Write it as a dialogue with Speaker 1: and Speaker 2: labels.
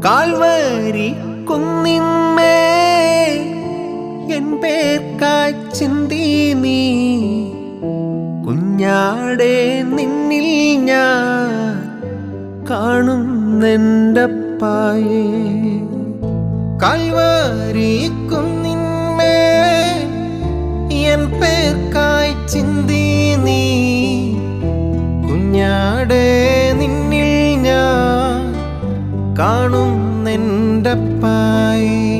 Speaker 1: Calvary കുന്നിന്മേ N പേർക്കായി ചിന്തി നീ കുഞ്ഞാടെ നിന്നിൽ ഞാൻ കാണുന്നെൻ്റപ്പായേ. കാൽവരി കുന്നിന്മേ എൻ പേർക്കായി ചിന്തി നീ കുഞ്ഞാടെ നിന്നിൽ ഞാൻ കാണുന്നെൻ്റപ്പായേ.